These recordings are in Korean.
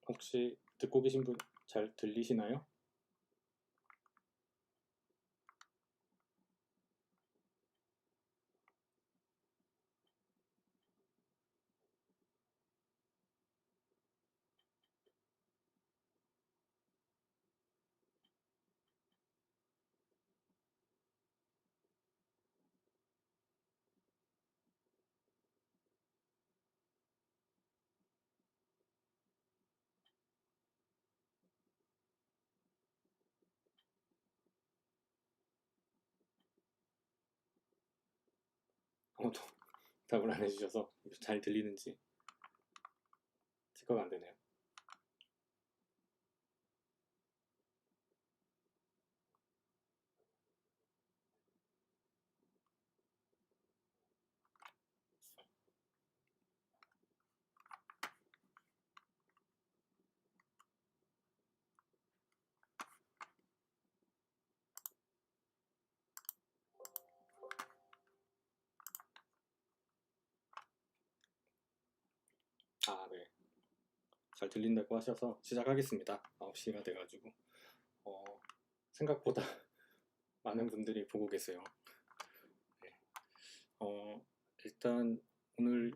혹시 듣고 계신 분 잘 들리시나요? 아무도 답을 안 해주셔서 잘 들리는지 체크가 안 되네요. 아, 네. 잘 들린다고 하셔서 시작하겠습니다. 9시가 돼가지고 어, 생각보다 많은 분들이 보고 계세요. 네. 일단 오늘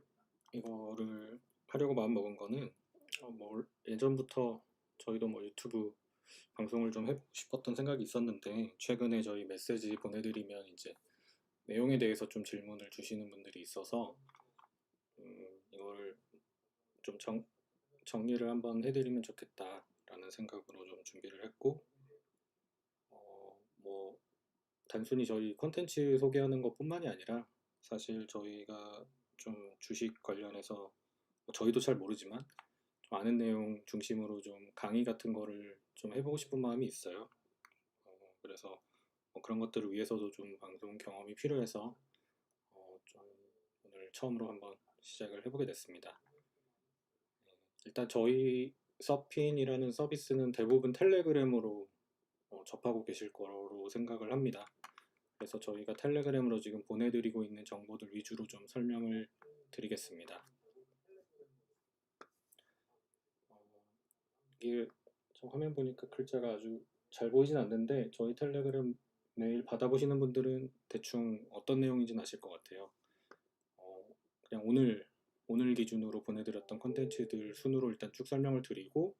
이거를 하려고 마음먹은 거는 뭐 예전부터 저희도 뭐 유튜브 방송을 좀 해보고 싶었던 생각이 있었는데 최근에 저희 메시지 보내드리면 이제 내용에 대해서 좀 질문을 주시는 분들이 있어서 이거를 좀 정리를 한번 해드리면 좋겠다라는 생각으로 좀 준비를 했고, 뭐 단순히 저희 컨텐츠 소개하는 것뿐만이 아니라 사실 저희가 좀 주식 관련해서 저희도 잘 모르지만 좀 아는 내용 중심으로 좀 강의 같은 거를 좀 해보고 싶은 마음이 있어요. 그래서 뭐 그런 것들을 위해서도 좀 방송 경험이 필요해서 좀 오늘 처음으로 한번 시작을 해보게 됐습니다. 일단 저희 서핀이라는 서비스는 대부분 텔레그램으로 접하고 계실 거로 생각을 합니다. 그래서 저희가 텔레그램으로 지금 보내드리고 있는 정보들 위주로 좀 설명을 드리겠습니다. 어, 이게 저 화면 보니까 글자가 아주 잘 보이진 않는데 저희 텔레그램 메일 받아보시는 분들은 대충 어떤 내용인지는 아실 것 같아요. 그냥 오늘 기준으로 보내드렸던 컨텐츠들 순으로 일단 쭉 설명을 드리고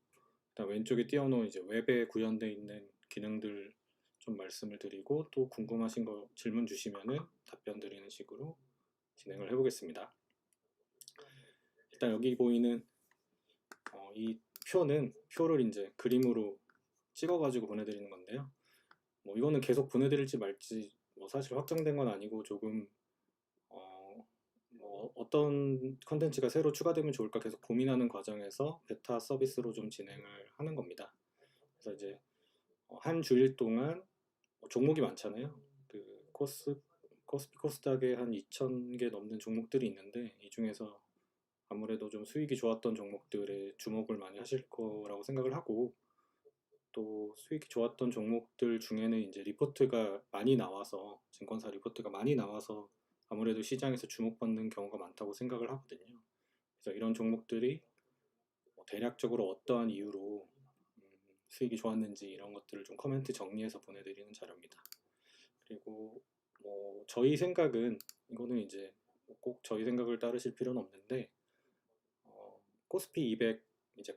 일단 왼쪽에 띄워놓은 이제 웹에 구현되어 있는 기능들 좀 말씀을 드리고 또 궁금하신 거 질문 주시면은 답변 드리는 식으로 진행을 해보겠습니다. 일단 여기 보이는 이 표를 이제 그림으로 찍어가지고 보내드리는 건데요. 뭐 이거는 계속 보내드릴지 말지 뭐 사실 확정된 건 아니고 조금 뭐 어떤 컨텐츠가 새로 추가되면 좋을까 계속 고민하는 과정에서 베타 서비스로 좀 진행을 하는 겁니다. 그래서 이제 한 주일 동안 종목이 많잖아요. 그 코스피 코스닥에 한 2,000개 넘는 종목들이 있는데 이 중에서 아무래도 좀 수익이 좋았던 종목들에 주목을 많이 하실 거라고 생각을 하고 또 수익이 좋았던 종목들 중에는 이제 리포트가 많이 나와서 증권사 리포트가 많이 나와서 아무래도 시장에서 주목받는 경우가 많다고 생각을 하거든요. 그래서 이런 종목들이 뭐 대략적으로 어떠한 이유로 수익이 좋았는지 이런 것들을 좀 코멘트 정리해서 보내드리는 자료입니다. 그리고 뭐 저희 생각은 이거는 이제 꼭 저희 생각을 따르실 필요는 없는데 코스피 200 이제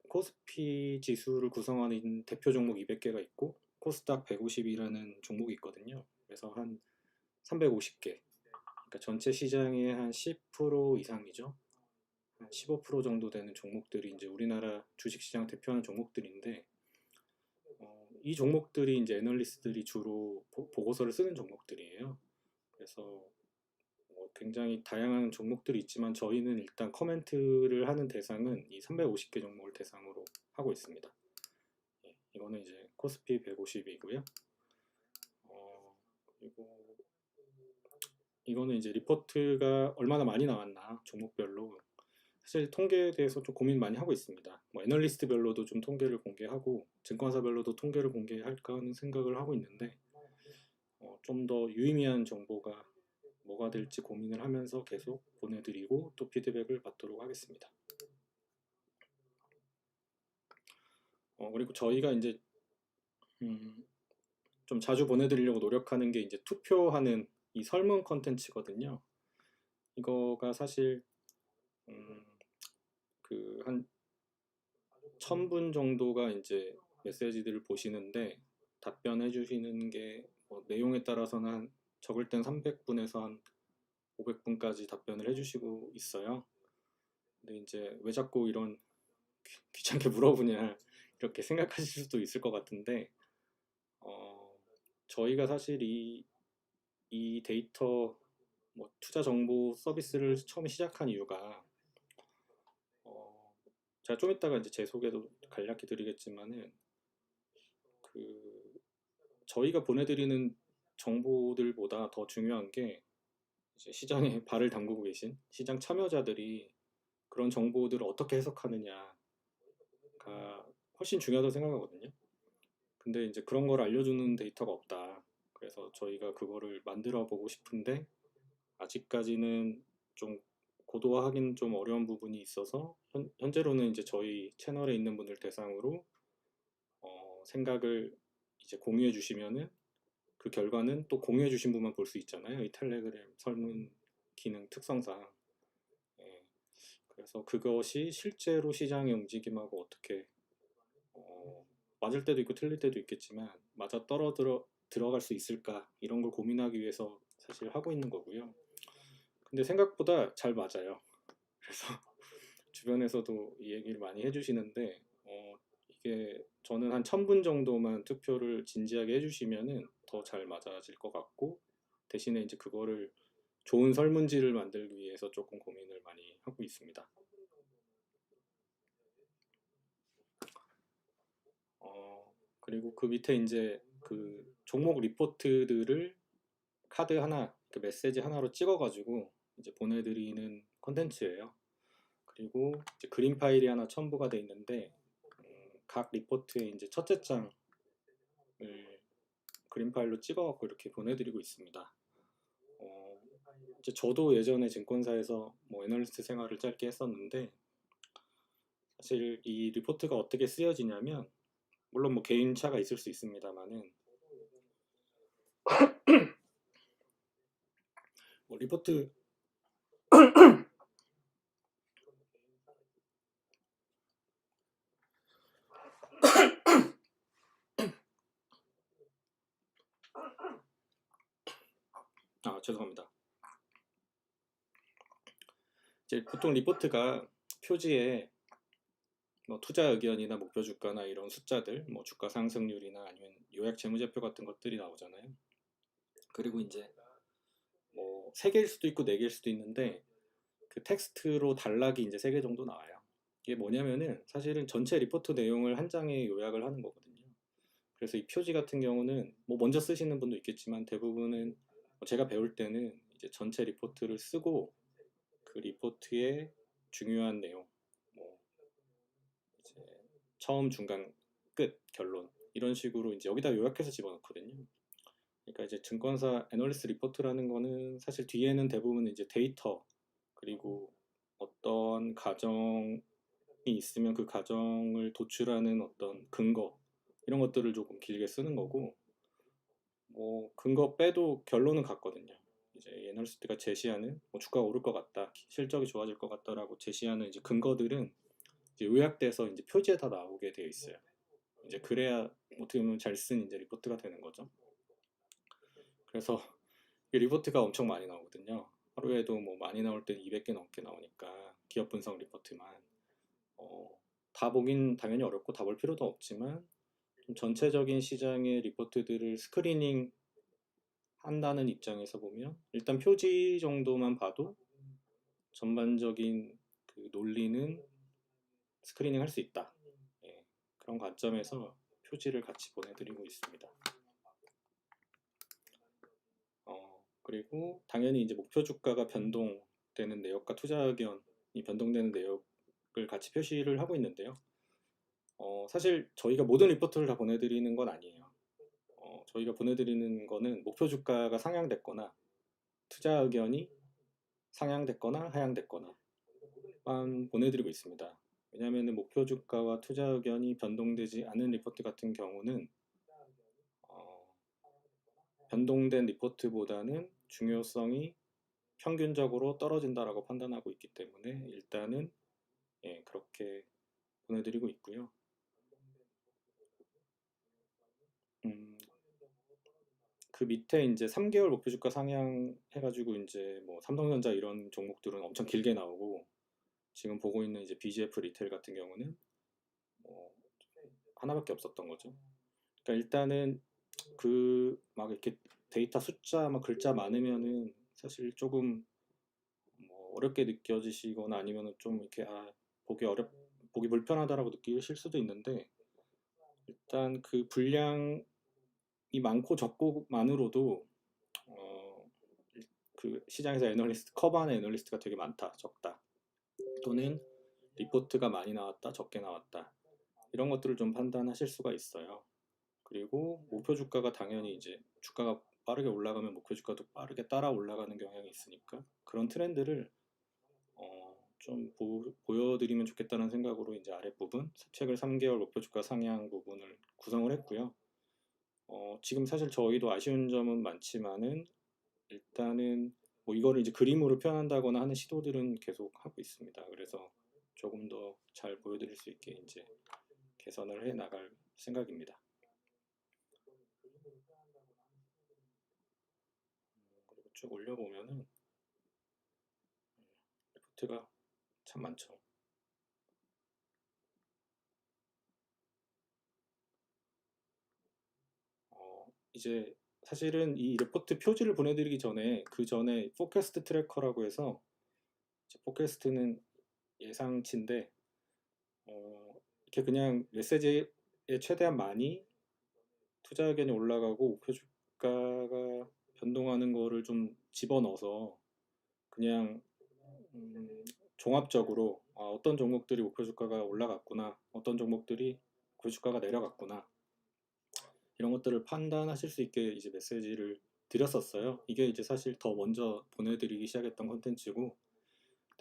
코스피 지수를 구성하는 대표 종목 200개가 있고 코스닥 150이라는 종목이 있거든요. 그래서 한 350개. 그러니까 전체 시장의 한 10% 이상이죠. 한 15% 정도 되는 종목들이 이제 우리나라 주식시장 대표하는 종목들인데 이 종목들이 이제 애널리스트들이 주로 보고서를 쓰는 종목들이에요. 그래서 굉장히 다양한 종목들이 있지만 저희는 일단 커멘트를 하는 대상은 이 350개 종목을 대상으로 하고 있습니다. 이거는 이제 코스피 150이고요. 그리고 이거는 이제 리포트가 얼마나 많이 나왔나 종목별로 사실 통계에 대해서 좀 고민 많이 하고 있습니다. 뭐 애널리스트별로도 좀 통계를 공개하고 증권사별로도 통계를 공개할까 하는 생각을 하고 있는데 좀 더 유의미한 정보가 뭐가 될지 고민을 하면서 계속 보내드리고 또 피드백을 받도록 하겠습니다. 그리고 저희가 이제 좀 자주 보내드리려고 노력하는 게 이제 투표하는 이 설문 컨텐츠거든요. 이거가 사실 그한 1000분 정도가 이제 메시지들을 보시는데 답변해 주시는 게뭐 내용에 따라서는 적을 땐 300분에서 한 500분까지 답변을 해주시고 있어요. 근데 이제 왜 자꾸 이런 귀찮게 물어보냐 이렇게 생각하실 수도 있을 것 같은데 저희가 사실 이 데이터 뭐 투자 정보 서비스를 처음에 시작한 이유가 제가 좀 이따가 이제 제 소개도 간략히 드리겠지만은 그 저희가 보내드리는 정보들보다 더 중요한 게 이제 시장에 발을 담그고 계신 시장 참여자들이 그런 정보들을 어떻게 해석하느냐가 훨씬 중요하다고 생각하거든요. 근데 이제 그런 걸 알려주는 데이터가 없다. 그래서 저희가 그거를 만들어 보고 싶은데 아직까지는 좀 고도화하기는 좀 어려운 부분이 있어서 현재로는 이제 저희 채널에 있는 분들 대상으로 생각을 이제 공유해 주시면은 그 결과는 또 공유해 주신 분만 볼 수 있잖아요. 이 텔레그램 설문 기능 특성상. 예, 그래서 그것이 실제로 시장의 움직임하고 어떻게 맞을 때도 있고 틀릴 때도 있겠지만 맞아 들어갈 수 있을까 이런 걸 고민하기 위해서 사실 하고 있는 거고요. 근데 생각보다 잘 맞아요. 그래서 주변에서도 이 얘기를 많이 해주시는데 이게 저는 한 1000분 정도만 투표를 진지하게 해주시면은 더 잘 맞아질 것 같고 대신에 이제 그거를 좋은 설문지를 만들기 위해서 조금 고민을 많이 하고 있습니다. 그리고 그 밑에 이제 그 종목 리포트들을 카드 하나, 그 메시지 하나로 찍어가지고 이제 보내드리는 컨텐츠예요. 그리고 이제 그림 파일이 하나 첨부가 돼 있는데 각 리포트의 이제 첫째 장을 그림 파일로 찍어갖고 이렇게 보내드리고 있습니다. 이제 저도 예전에 증권사에서 뭐 애널리스트 생활을 짧게 했었는데 사실 이 리포트가 어떻게 쓰여지냐면 물론 뭐 개인차가 있을 수 있습니다만은 뭐 리포트 죄송합니다. 이제 보통 리포트가 표지에 뭐 투자 의견이나 목표 주가나 이런 숫자들, 뭐 주가 상승률이나 아니면 요약 재무제표 같은 것들이 나오잖아요. 그리고 이제 뭐 3개일 수도 있고 4개일 수도 있는데 그 텍스트로 단락이 이제 3개 정도 나와요. 이게 뭐냐면은 사실은 전체 리포트 내용을 한 장에 요약을 하는 거거든요. 그래서 이 표지 같은 경우는 뭐 먼저 쓰시는 분도 있겠지만 대부분은 제가 배울 때는 이제 전체 리포트를 쓰고 그 리포트의 중요한 내용, 뭐 이제 처음, 중간, 끝, 결론 이런 식으로 이제 여기다 요약해서 집어넣거든요. 그러니까 이제 증권사 애널리스트 리포트라는 거는 사실 뒤에는 대부분 이제 데이터 그리고 어떤 가정이 있으면 그 가정을 도출하는 어떤 근거 이런 것들을 조금 길게 쓰는 거고 뭐 근거 빼도 결론은 같거든요. 이제 애널리스트가 제시하는 뭐 주가가 오를 것 같다, 실적이 좋아질 것 같다라고 제시하는 이제 근거들은 이제 요약돼서 이제 표지에 다 나오게 되어 있어요. 이제 그래야 어떻게 보면 잘 쓴 이제 리포트가 되는 거죠. 그래서 이 리포트가 엄청 많이 나오거든요. 하루에도 뭐 많이 나올 때 200개 넘게 나오니까 기업 분석 리포트만 다 보긴 당연히 어렵고 다 볼 필요도 없지만 좀 전체적인 시장의 리포트들을 스크리닝 한다는 입장에서 보면 일단 표지 정도만 봐도 전반적인 그 논리는 스크리닝 할 수 있다. 예, 그런 관점에서 표지를 같이 보내드리고 있습니다. 그리고 당연히 이제 목표 주가가 변동되는 내역과 투자 의견이 변동되는 내역을 같이 표시를 하고 있는데요. 사실 저희가 모든 리포트를 다 보내드리는 건 아니에요. 저희가 보내드리는 거는 목표 주가가 상향됐거나 투자 의견이 상향됐거나 하향됐거나만 보내드리고 있습니다. 왜냐하면 목표 주가와 투자 의견이 변동되지 않은 리포트 같은 경우는 어, 변동된 리포트보다는 중요성이 평균적으로 떨어진다라고 판단하고 있기 때문에 일단은 예, 그렇게 보내드리고 있고요. 음, 그 밑에 이제 3개월 목표 주가 상향 해가지고 이제 뭐 삼성전자 이런 종목들은 엄청 길게 나오고 지금 보고 있는 이제 BGF 리테일 같은 경우는 뭐 하나밖에 없었던 거죠. 그러니까 일단은 그 막 이렇게 데이터 숫자 막 글자 많으면은 사실 조금 뭐 어렵게 느껴지시거나 아니면은 좀 이렇게 보기 불편하다라고 느끼실 수도 있는데 일단 그 분량이 많고 적고만으로도 어, 그 시장에서 커버하는 애널리스트가 되게 많다, 적다, 또는 리포트가 많이 나왔다, 적게 나왔다 이런 것들을 좀 판단하실 수가 있어요. 그리고 목표 주가가 당연히 이제 주가가 빠르게 올라가면 목표 주가도 빠르게 따라 올라가는 경향이 있으니까 그런 트렌드를 좀 보여드리면 좋겠다는 생각으로 이제 아랫부분 최근 3개월 목표 주가 상향 부분을 구성을 했고요. 지금 사실 저희도 아쉬운 점은 많지만은 일단은 뭐 이거를 이제 그림으로 표현한다거나 하는 시도들은 계속 하고 있습니다. 그래서 조금 더 잘 보여드릴 수 있게 이제 개선을 해 나갈 생각입니다. 그리고 쭉 올려보면은 리포트가 참 많죠. 이제 사실은 이 리포트 표지를 보내드리기 전에 그 전에 포캐스트 트래커라고 해서 포캐스트는 예상치인데 이렇게 그냥 메시지에 최대한 많이 투자 의견이 올라가고 목표 주가가 변동하는 거를 좀 집어넣어서 그냥 종합적으로 어떤 종목들이 목표 주가가 올라갔구나, 어떤 종목들이 목표 주가가 내려갔구나 이런 것들을 판단하실 수 있게 이제 메시지를 드렸었어요. 이게 이제 사실 더 먼저 보내드리기 시작했던 컨텐츠고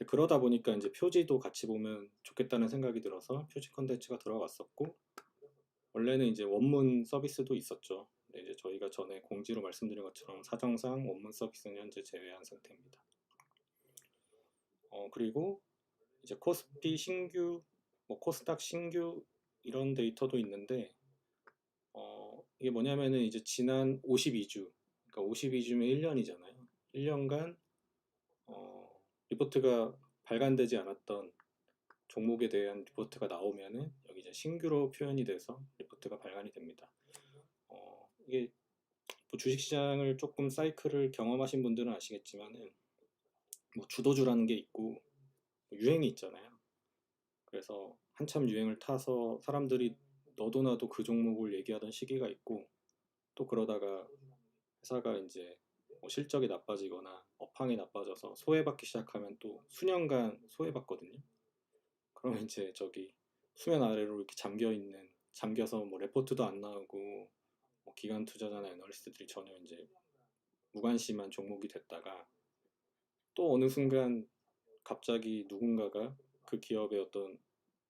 그러다 보니까 이제 표지도 같이 보면 좋겠다는 생각이 들어서 표지 컨텐츠가 들어갔었고 원래는 이제 원문 서비스도 있었죠. 근데 이제 저희가 전에 공지로 말씀드린 것처럼 사정상 원문 서비스는 현재 제외한 상태입니다. 그리고 이제 코스피 신규, 뭐 코스닥 신규 이런 데이터도 있는데 이게 뭐냐면은 이제 지난 52주, 그러니까 52주면 1년이잖아요. 1년간 리포트가 발간되지 않았던 종목에 대한 리포트가 나오면은 여기 이제 신규로 표현이 돼서 리포트가 발간이 됩니다. 이게 뭐 주식시장을 조금 사이클을 경험하신 분들은 아시겠지만은 뭐 주도주라는 게 있고 뭐 유행이 있잖아요. 그래서 한참 유행을 타서 사람들이 너도 나도 그 종목을 얘기하던 시기가 있고 또 그러다가 회사가 이제 뭐 실적이 나빠지거나 업황이 나빠져서 소외받기 시작하면 또 수년간 소외받거든요. 그러면 이제 저기 수면 아래로 이렇게 잠겨서 뭐 레포트도 안 나오고 뭐 기관 투자자나 애널리스트들이 전혀 이제 무관심한 종목이 됐다가 또 어느 순간 갑자기 누군가가 그 기업의 어떤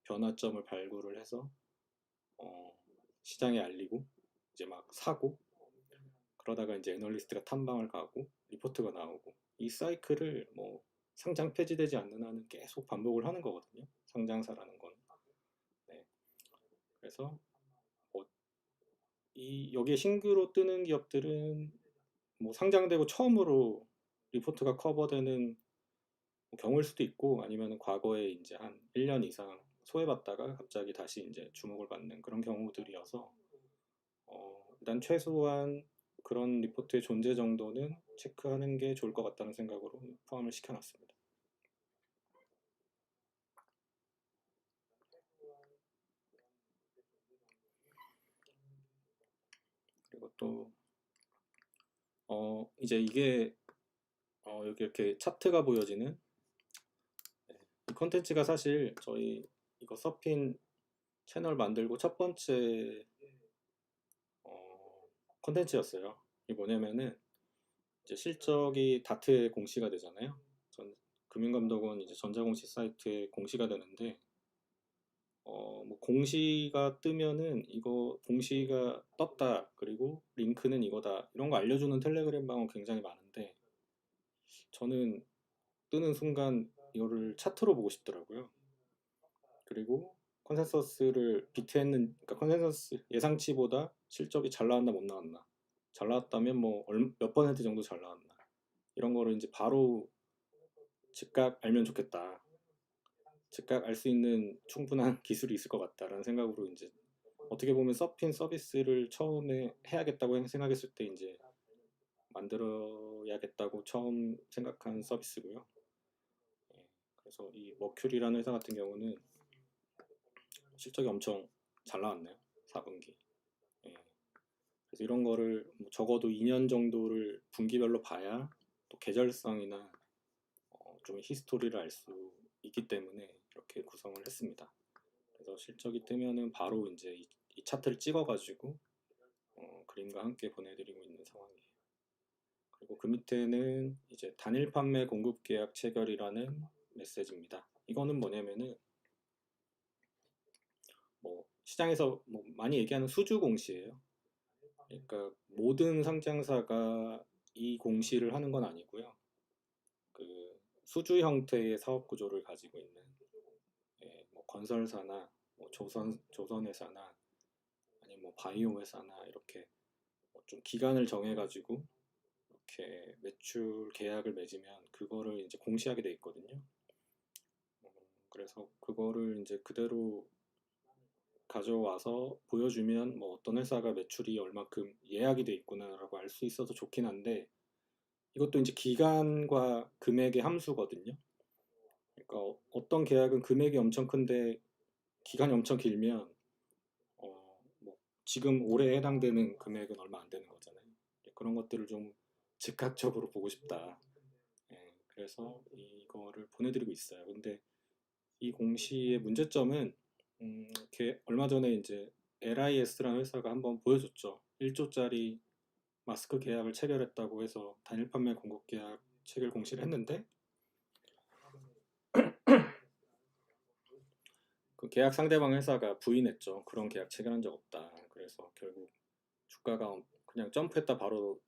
변화점을 발굴을 해서 어, 시장에 알리고 이제 막 사고 그러다가 이제 애널리스트가 탐방을 가고 리포트가 나오고 이 사이클을 뭐 상장 폐지되지 않는 한은 계속 반복을 하는 거거든요. 상장사라는 건. 네. 그래서 뭐 여기에 신규로 뜨는 기업들은 뭐 상장되고 처음으로 리포트가 커버되는 뭐 경우일 수도 있고 아니면 과거에 이제 한 1년 이상 소외받다가 갑자기 다시 이제 주목을 받는 그런 경우들이어서 일단 최소한 그런 리포트의 존재 정도는 체크하는 게 좋을 것 같다는 생각으로 포함을 시켜놨습니다. 그리고 또 이제 이게 여기 이렇게 차트가 보여지는 이 컨텐츠가 사실 저희 이거 서핀 채널 만들고 첫 번째 컨텐츠였어요. 이게 뭐냐면은 이제 실적이 다트에 공시가 되잖아요. 금융감독원 이제 전자공시 사이트에 공시가 되는데 뭐 공시가 뜨면은 이거 공시가 떴다. 그리고 링크는 이거다. 이런 거 알려주는 텔레그램 방은 굉장히 많은데 저는 뜨는 순간 이거를 차트로 보고 싶더라고요. 그리고 컨센서스를 비트했는, 그러니까 컨센서스 예상치보다 실적이 잘 나왔나 못 나왔나. 잘 나왔다면 뭐 몇 퍼센트 정도 잘 나왔나. 이런 거를 이제 바로 즉각 알면 좋겠다. 즉각 알 수 있는 충분한 기술이 있을 것 같다라는 생각으로 이제 어떻게 보면 서핀 서비스를 처음에 해야겠다고 생각했을 때 이제 만들어야겠다고 처음 생각한 서비스고요. 예, 그래서 이 머큐리라는 회사 같은 경우는 실적이 엄청 잘 나왔네요. 4분기. 예, 그래서 이런 거를 뭐 적어도 2년 정도를 분기별로 봐야 또 계절성이나 좀 히스토리를 알 수 있기 때문에 이렇게 구성을 했습니다. 그래서 실적이 뜨면은 바로 이제 이 차트를 찍어가지고 그림과 함께 보내드리고 있는 상황이에요. 그리고 그 밑에는 이제 단일 판매 공급 계약 체결이라는 메시지입니다. 이거는 뭐냐면은 뭐 시장에서 뭐 많이 얘기하는 수주 공시예요. 그러니까 모든 상장사가 이 공시를 하는 건 아니고요. 그 수주 형태의 사업 구조를 가지고 있는 뭐 건설사나 뭐 조선회사나 아니면 뭐 바이오 회사나 이렇게 뭐좀 기간을 정해가지고 이렇게 매출 계약을 맺으면 그거를 이제 공시하게 돼 있거든요. 그래서 그거를 이제 그대로 가져와서 보여주면 뭐 어떤 회사가 매출이 얼마큼 예약이 돼 있구나라고 알 수 있어서 좋긴 한데 이것도 이제 기간과 금액의 함수거든요. 그러니까 어떤 계약은 금액이 엄청 큰데 기간이 엄청 길면 뭐 지금 올해 해당되는 금액은 얼마 안 되는 거잖아요. 그런 것들을 좀 즉각적으로 보고 싶다. 예, 그래서 이거를 보내드리고 있어요. 근데 이 공시의 문제점은 이렇게 얼마 전에 이제 LIS라는 회사가 한번 보여줬죠. 1조짜리 마스크 계약을 체결했다고 해서 단일 판매 공급 계약 체결 공시를 했는데 그 계약 상대방 회사가 부인했죠. 그런 계약 체결한 적 없다. 그래서 결국 주가가 그냥 점프했다 바로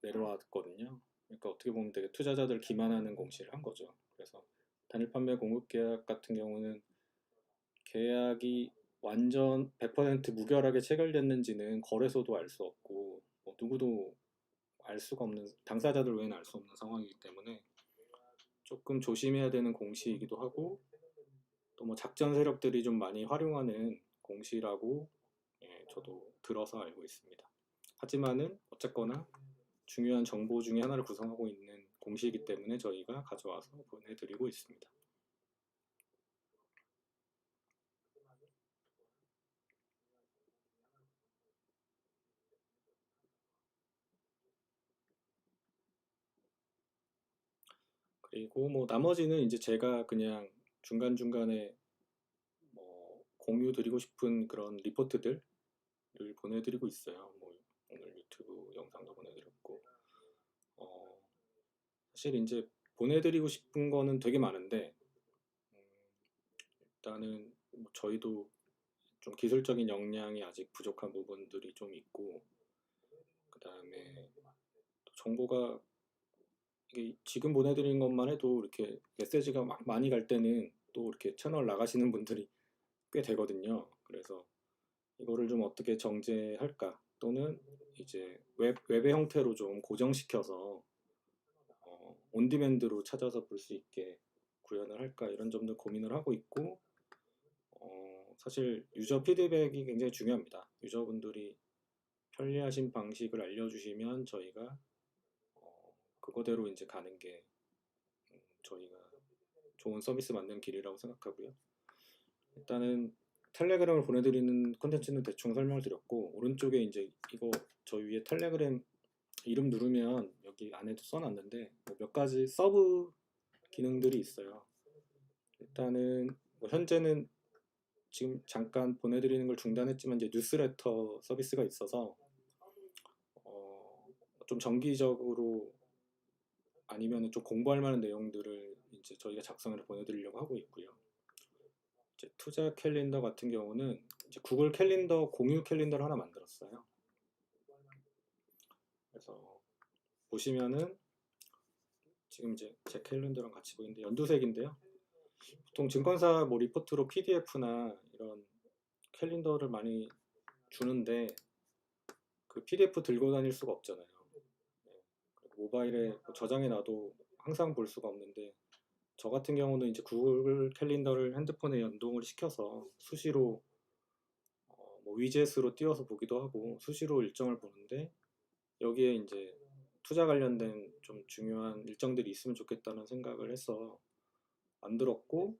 내려왔거든요. 그러니까 어떻게 보면 되게 투자자들 기만하는 공시를 한 거죠. 그래서 단일 판매 공급 계약 같은 경우는 계약이 완전 100% 무결하게 체결됐는지는 거래소도 알 수 없고 뭐 누구도 알 수가 없는 당사자들 외에는 알 수 없는 상황이기 때문에 조금 조심해야 되는 공시이기도 하고 또 뭐 작전 세력들이 좀 많이 활용하는 공시라고 예, 저도 들어서 알고 있습니다. 하지만은 어쨌거나 중요한 정보 중에 하나를 구성하고 있는 공시이기 때문에 저희가 가져와서 보내드리고 있습니다. 그리고 뭐 나머지는 이제 제가 그냥 중간중간에 뭐 공유 드리고 싶은 그런 리포트들을 보내드리고 있어요. 뭐 오늘 유튜브 영상도 보내드렸고 어, 사실 이제 보내드리고 싶은 거는 되게 많은데 음, 일단은 뭐 저희도 좀 기술적인 역량이 아직 부족한 부분들이 좀 있고 그 다음에 정보가 이게 지금 보내드리는 것만 해도 이렇게 메시지가 막 많이 갈 때는 또 이렇게 채널 나가시는 분들이 꽤 되거든요. 그래서 이거를 좀 어떻게 정제할까 또는 이제 웹의 형태로 좀 고정시켜서 온디맨드로 찾아서 볼 수 있게 구현을 할까 이런 점들 고민을 하고 있고 사실 유저 피드백이 굉장히 중요합니다. 유저분들이 편리하신 방식을 알려주시면 저희가 그거대로 이제 가는 게 저희가 좋은 서비스 만드는 길이라고 생각하고요. 일단은 텔레그램을 보내드리는 콘텐츠는 대충 설명을 드렸고 오른쪽에 이제 이거 저 위에 텔레그램 이름 누르면 여기 안에도 써놨는데 뭐몇 가지 서브 기능들이 있어요. 일단은 뭐 현재는 지금 잠깐 보내드리는 걸 중단했지만 이제 뉴스레터 서비스가 있어서 좀 정기적으로 아니면 좀 공부할 만한 내용들을 이제 저희가 작성해서 보내드리려고 하고 있고요. 이제 투자 캘린더 같은 경우는 이제 구글 캘린더 공유 캘린더를 하나 만들었어요. 그래서 보시면은 지금 이제 제 캘린더랑 같이 보이는데 연두색인데요. 보통 증권사 뭐 리포트로 PDF나 이런 캘린더를 많이 주는데 그 PDF 들고 다닐 수가 없잖아요. 네. 모바일에 저장해 놔도 항상 볼 수가 없는데 저 같은 경우는 이제 구글 캘린더를 핸드폰에 연동을 시켜서 수시로 뭐 위젯으로 띄워서 보기도 하고 수시로 일정을 보는데 여기에 이제 투자 관련된 좀 중요한 일정들이 있으면 좋겠다는 생각을 해서 만들었고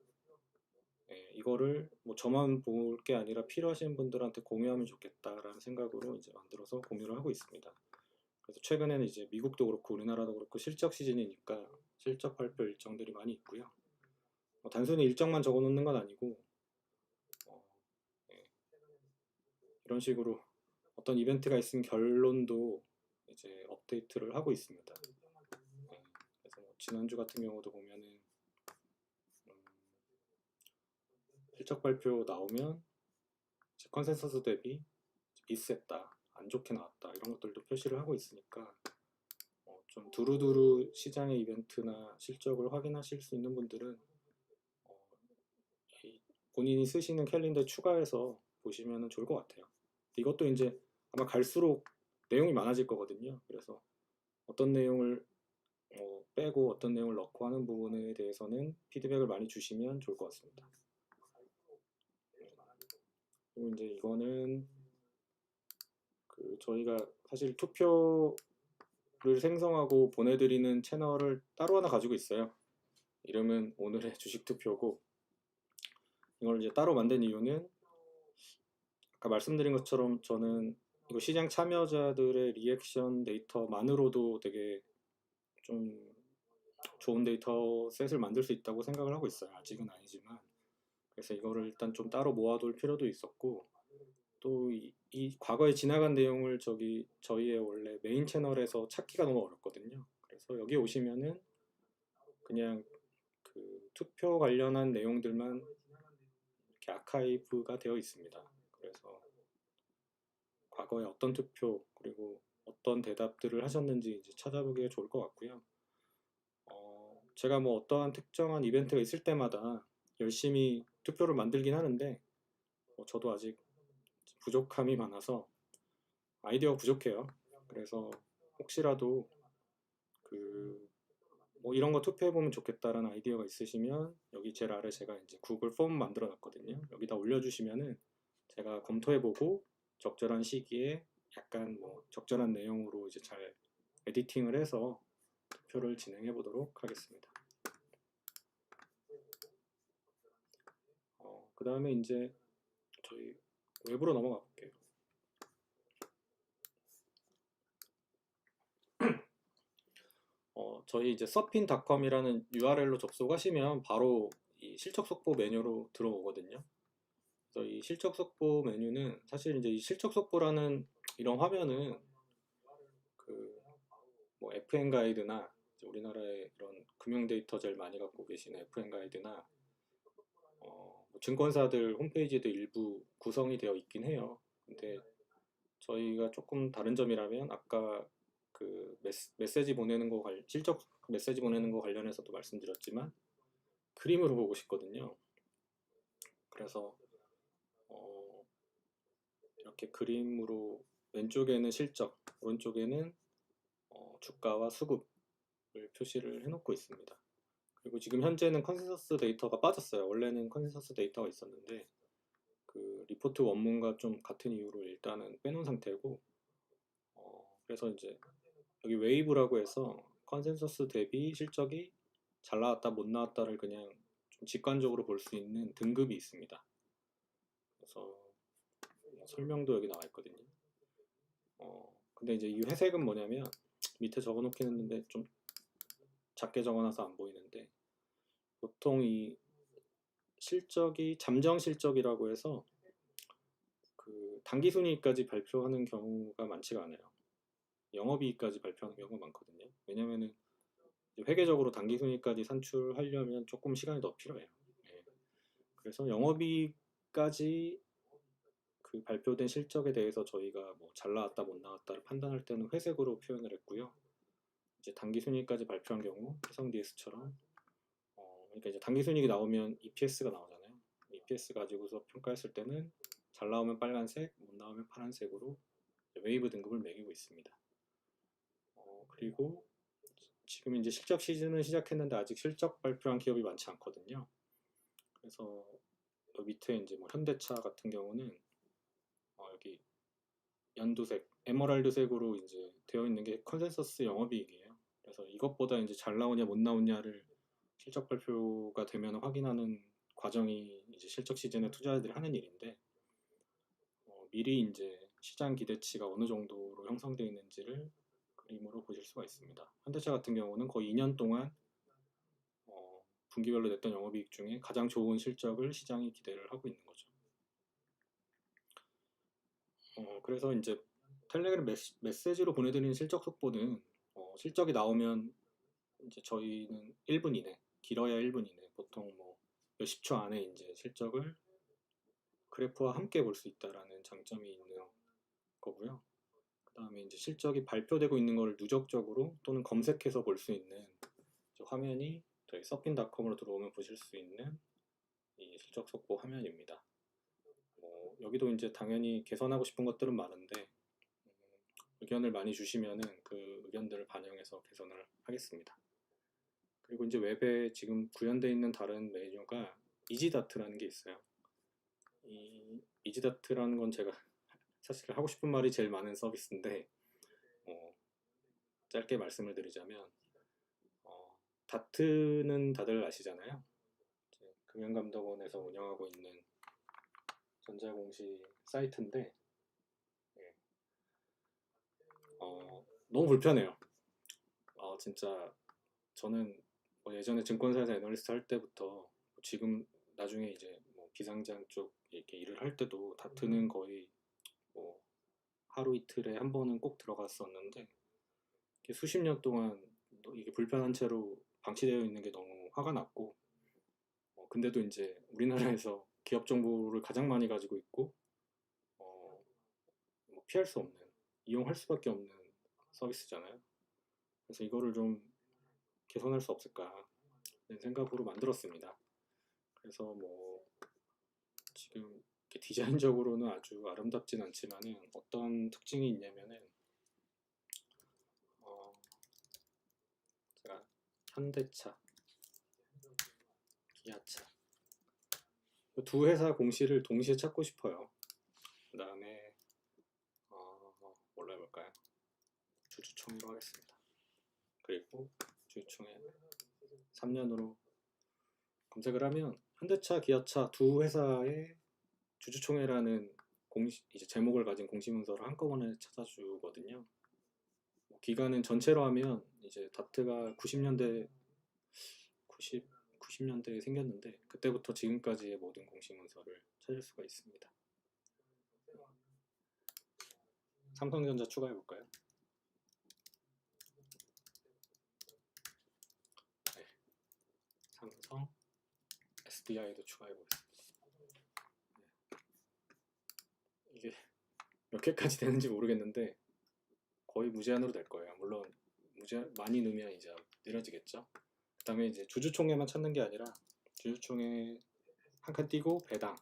이거를 뭐 저만 볼 게 아니라 필요하신 분들한테 공유하면 좋겠다라는 생각으로 이제 만들어서 공유를 하고 있습니다. 그래서 최근에는 이제 미국도 그렇고 우리나라도 그렇고 실적 시즌이니까 실적 발표 일정들이 많이 있고요. 단순히 일정만 적어 놓는 건 아니고 어, 예, 이런 식으로 어떤 이벤트가 있으면 결론도 이제 업데이트를 하고 있습니다. 그래서 뭐 지난주 같은 경우도 보면은 실적 발표 나오면 컨센서스 대비 미스했다, 안 좋게 나왔다 이런 것들도 표시를 하고 있으니까 좀 두루두루 시장의 이벤트나 실적을 확인하실 수 있는 분들은 본인이 쓰시는 캘린더에 추가해서 보시면 좋을 것 같아요. 이것도 이제 아마 갈수록 내용이 많아질 거거든요. 그래서 어떤 내용을 빼고 어떤 내용을 넣고 하는 부분에 대해서는 피드백을 많이 주시면 좋을 것 같습니다. 그리고 이제 이거는 저희가 사실 투표를 생성하고 보내드리는 채널을 따로 하나 가지고 있어요. 이름은 오늘의 주식 투표고 이걸 이제 따로 만든 이유는 아까 말씀드린 것처럼 저는 이거 시장 참여자들의 리액션 데이터만으로도 되게 좀 좋은 데이터 셋을 만들 수 있다고 생각을 하고 있어요. 아직은 아니지만 그래서 이거를 일단 좀 따로 모아둘 필요도 있었고 또 이 과거에 지나간 내용을 저희의 원래 메인 채널에서 찾기가 너무 어렵거든요. 그래서 여기 오시면은 그냥 그 투표 관련한 내용들만 이렇게 아카이브가 되어 있습니다. 그래서 과거에 어떤 투표 그리고 어떤 대답들을 하셨는지 이제 찾아보기가 좋을 것 같고요. 제가 뭐 어떠한 특정한 이벤트가 있을 때마다 열심히 투표를 만들긴 하는데 저도 아직 부족함이 많아서 아이디어가 부족해요. 그래서 혹시라도 뭐 이런 거 투표해보면 좋겠다라는 아이디어가 있으시면 여기 제일 아래 제가 이제 구글 폼 만들어 놨거든요. 여기다 올려주시면은 제가 검토해보고 적절한 시기에 약간 뭐 적절한 내용으로 이제 잘 에디팅을 해서 투표를 진행해 보도록 하겠습니다. 그 다음에 이제 저희 웹으로 넘어가 볼게요. 저희 이제 서핀닷컴이라는 URL로 접속하시면 바로 이 실적 속보 메뉴로 들어오거든요. 그래서 이 실적 속보 메뉴는 사실 이제 이 실적 속보라는 이런 화면은 뭐 FN 가이드나 우리나라의 이런 금융 데이터 제일 많이 갖고 계신 FN 가이드나 뭐 증권사들 홈페이지도 일부 구성이 되어 있긴 해요. 근데 저희가 조금 다른 점이라면 아까 그 메시지 보내는 거 실적 메시지 보내는 거 관련해서도 말씀드렸지만 그림으로 보고 싶거든요. 그래서 이렇게 그림으로 왼쪽에는 실적, 오른쪽에는 주가와 수급을 표시를 해놓고 있습니다. 그리고 지금 현재는 컨센서스 데이터가 빠졌어요. 원래는 컨센서스 데이터가 있었는데 그 리포트 원문과 좀 같은 이유로 일단은 빼놓은 상태고 그래서 이제 여기 웨이브라고 해서 컨센서스 대비 실적이 잘 나왔다 못 나왔다를 그냥 좀 직관적으로 볼 수 있는 등급이 있습니다. 그래서 설명도 여기 나와 있거든요. 근데 이제 이 회색은 뭐냐면 밑에 적어 놓긴 했는데 좀 작게 적어놔서 안 보이는데 보통 이 실적이 잠정 실적이라고 해서 그 당기순이익까지 발표하는 경우가 많지가 않아요. 영업이익까지 발표하는 경우가 많거든요. 왜냐면은 회계적으로 당기순이익까지 산출하려면 조금 시간이 더 필요해요. 네. 그래서 영업이익까지 그 발표된 실적에 대해서 저희가 뭐 잘 나왔다 못 나왔다를 판단할 때는 회색으로 표현을 했고요. 이제 당기 순이익까지 발표한 경우 해성 DS처럼 그러니까 이제 당기 순이익이 나오면 EPS가 나오잖아요. EPS 가지고서 평가했을 때는 잘 나오면 빨간색, 못 나오면 파란색으로 웨이브 등급을 매기고 있습니다. 그리고 지금 이제 실적 시즌은 시작했는데 아직 실적 발표한 기업이 많지 않거든요. 그래서 밑에 이제 뭐 현대차 같은 경우는 여기 연두색, 에메랄드색으로 이제 되어 있는 게 컨센서스 영업이익이에요. 그래서 이것보다 이제 잘 나오냐 못 나오냐를 실적 발표가 되면 확인하는 과정이 이제 실적 시즌에 투자자들이 하는 일인데 미리 이제 시장 기대치가 어느 정도로 형성되어 있는지를 그림으로 보실 수가 있습니다. 현대차 같은 경우는 거의 2년 동안 분기별로 냈던 영업이익 중에 가장 좋은 실적을 시장이 기대를 하고 있는 거죠. 그래서 이제 텔레그램 메시지로 보내드리는 실적 속보는 실적이 나오면 이제 저희는 1분 이내, 길어야 1분 이내, 보통 뭐 몇십 초 안에 이제 실적을 그래프와 함께 볼 수 있다라는 장점이 있는 거고요. 그 다음에 이제 실적이 발표되고 있는 걸 누적적으로 또는 검색해서 볼 수 있는 화면이 저희 서핀닷컴으로 들어오면 보실 수 있는 이 실적 속보 화면입니다. 여기도 이제 당연히 개선하고 싶은 것들은 많은데 의견을 많이 주시면은 그 의견들을 반영해서 개선을 하겠습니다. 그리고 이제 웹에 지금 구현되어 있는 다른 메뉴가 이지다트라는 게 있어요. 이 이지다트라는 건 제가 사실 하고 싶은 말이 제일 많은 서비스인데 짧게 말씀을 드리자면 다트는 다들 아시잖아요. 금연감독원에서 운영하고 있는 전자공시 사이트인데 너무 불편해요. 진짜 저는 예전에 증권사에서 애널리스트 할 때부터 지금 나중에 이제 뭐 비상장 쪽 이렇게 일을 할 때도 다트는 거의 뭐 하루 이틀에 한 번은 꼭 들어갔었는데 수십 년 동안 이게 불편한 채로 방치되어 있는 게 너무 화가 났고 근데도 이제 우리나라에서 기업 정보를 가장 많이 가지고 있고 뭐 피할 수 없는 이용할 수밖에 없는 서비스잖아요. 그래서 이거를 좀 개선할 수 없을까 생각으로 만들었습니다. 그래서 뭐 지금 디자인적으로는 아주 아름답진 않지만은 어떤 특징이 있냐면은 제가 현대차, 기아차 두 회사 공시를 동시에 찾고 싶어요. 그 다음에 뭘로 해볼까요? 주주총회로 하겠습니다. 그리고 주주총회 3년으로 검색을 하면 현대차, 기아차 두 회사의 주주총회라는 이제 제목을 가진 공시문서를 한꺼번에 찾아주거든요. 기간은 전체로 하면 이제 다트가 90년대에 생겼는데 그때부터 지금까지의 모든 공시문서를 찾을 수가 있습니다. 삼성전자 추가해볼까요? 네. 삼성, SDI도 추가해보겠습니다. 네. 이게 몇 개까지 되는지 모르겠는데 거의 무제한으로 될 거예요. 물론 많이 넣으면 이제 느려지겠죠. 그 다음에 이제 주주총회만 찾는 게 아니라 주주총회 한 칸 띄고 배당